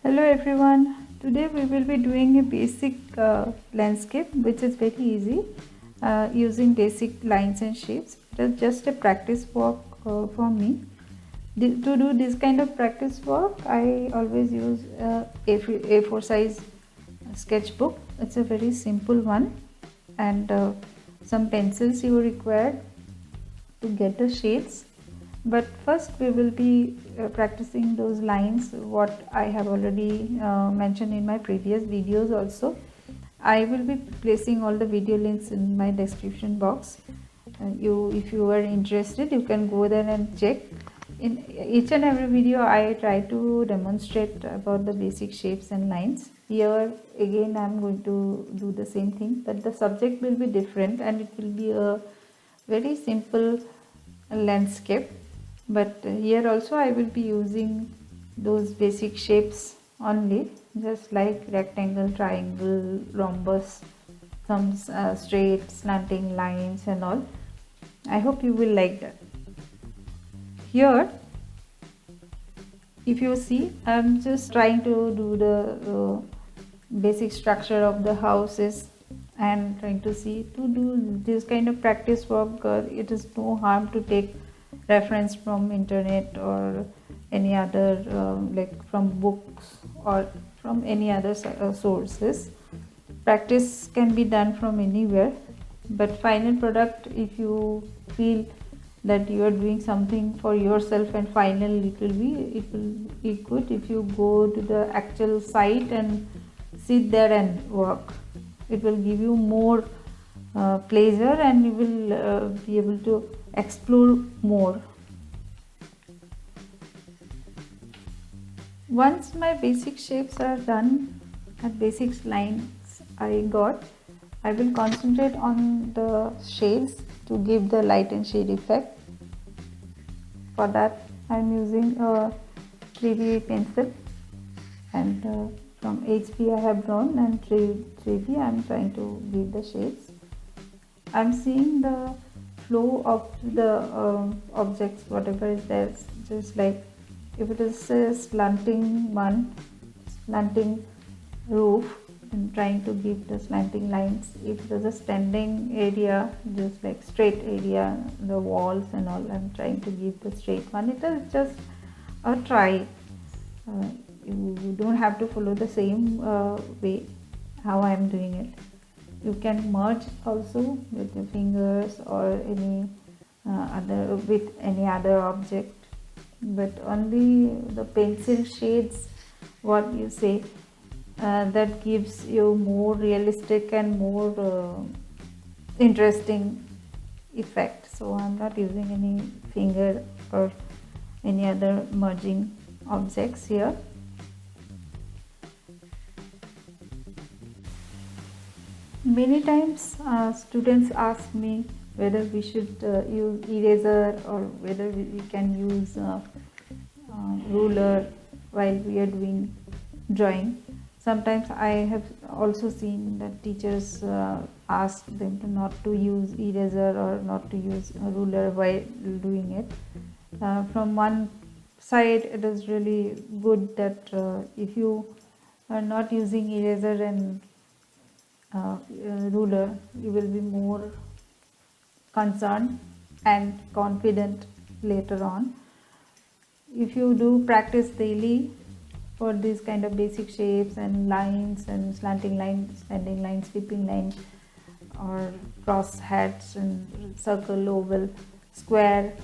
Hello everyone. Today we will be doing a basic landscape which is very easy using basic lines and shapes. It is just a practice work for me. To do this kind of practice work, I always use A4 size sketchbook. It's a very simple one, and some pencils you require to get the shades. But first we will be practicing those lines what I have already mentioned in my previous videos also. I will be placing all the video links in my description box. If you are interested, you can go there and check. In each and every video I try to demonstrate about the basic shapes and lines. Here again I am going to do the same thing, but the subject will be different and it will be a very simple landscape. But here also I will be using those basic shapes only, just like rectangle, triangle, rhombus, some straight slanting lines and all. I hope you will like that. Here if you see, I'm just trying to do the basic structure of the houses and trying to see to do this kind of practice work. It is no harm to take reference from internet or any other like from books or from any other sources. Practice can be done from anywhere, but final product, if you feel that you are doing something for yourself and final it will be good if you go to the actual site and sit there and work. It will give you more pleasure and you will be able to explore more. Once my basic shapes are done and basic lines I got, I will concentrate on the shades to give the light and shade effect. For that I am using a 3B pencil, and from HB I have drawn, and 3B I am trying to give the shades. I am seeing the flow of the objects, whatever is there, just like if it is a slanting roof, I'm trying to give the slanting lines. If there's a standing area, just like straight area, the walls and all, I'm trying to give the straight one. It is just a try. You don't have to follow the same way how I am doing it. You can merge also with your fingers or any other with any other object, but only the pencil shades, what you say, that gives you more realistic and more interesting effect. So I'm not using any finger or any other merging objects here. Many times students ask me whether we should use eraser or whether we can use ruler while we are doing drawing. Sometimes I have also seen that teachers ask them to not to use eraser or not to use a ruler while doing it. From one side it is really good that if you are not using eraser and ruler, you will be more concerned and confident later on. If you do practice daily for these kind of basic shapes and lines and slanting lines, standing lines, sweeping lines, or cross hats and circle, oval, square,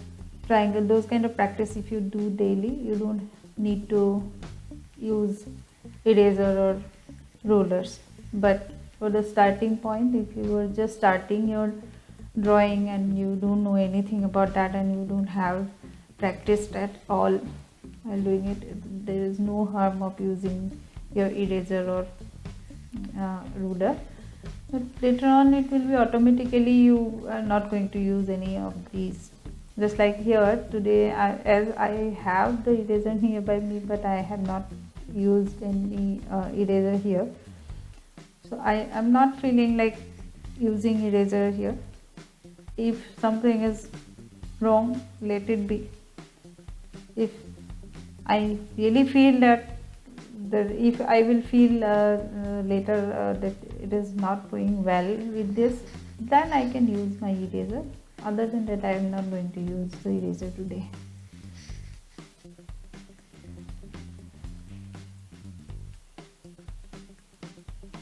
triangle, those kind of practice if you do daily, you don't need to use eraser or rulers. But for the starting point, if you are just starting your drawing and you don't know anything about that and you don't have practiced at all while doing it, there is no harm of using your eraser or ruler. But later on it will be automatically, you are not going to use any of these. Just like here today, as I have the eraser here by me, but I have not used any eraser here. So I am not feeling like using eraser here. If something is wrong, let it be. If I really feel that if I will feel later that it is not going well with this, then I can use my eraser. Other than that, I am not going to use the eraser today.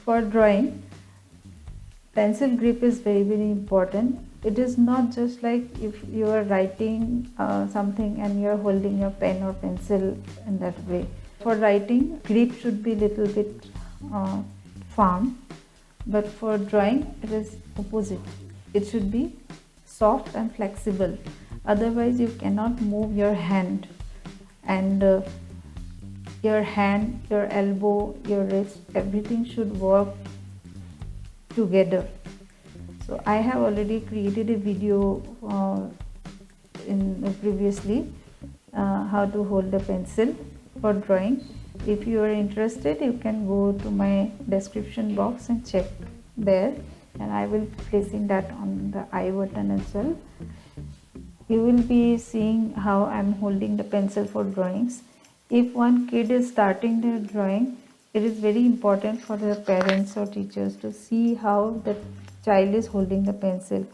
For drawing, pencil grip is very important. It is not just like if you are writing something and you are holding your pen or pencil in that way. For writing, grip should be little bit firm, but for drawing it is opposite. It should be soft and flexible. Otherwise you cannot move your hand, and your elbow, your wrist, everything should work together. So I have already created a video previously how to hold a pencil for drawing. If you are interested, you can go to my description box and check there, and I will be placing that on the I button as well. You will be seeing how I am holding the pencil for drawings. If one kid is starting their drawing, it is very important for the parents or teachers to see how the child is holding the pencil.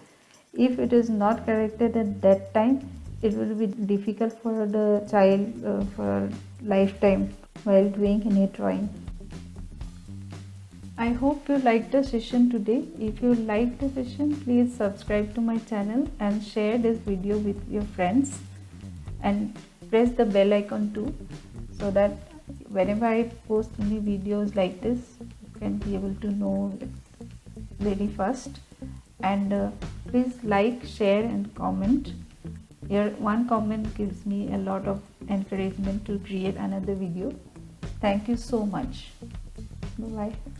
If it is not corrected at that time, it will be difficult for the child for lifetime while doing any drawing. I hope you liked the session today. If you liked the session, please subscribe to my channel and share this video with your friends, and press the bell icon too, so that whenever I post any videos like this, you can be able to know very fast. And please like, share and comment. Your one comment gives me a lot of encouragement to create another video. Thank you so much. Bye bye.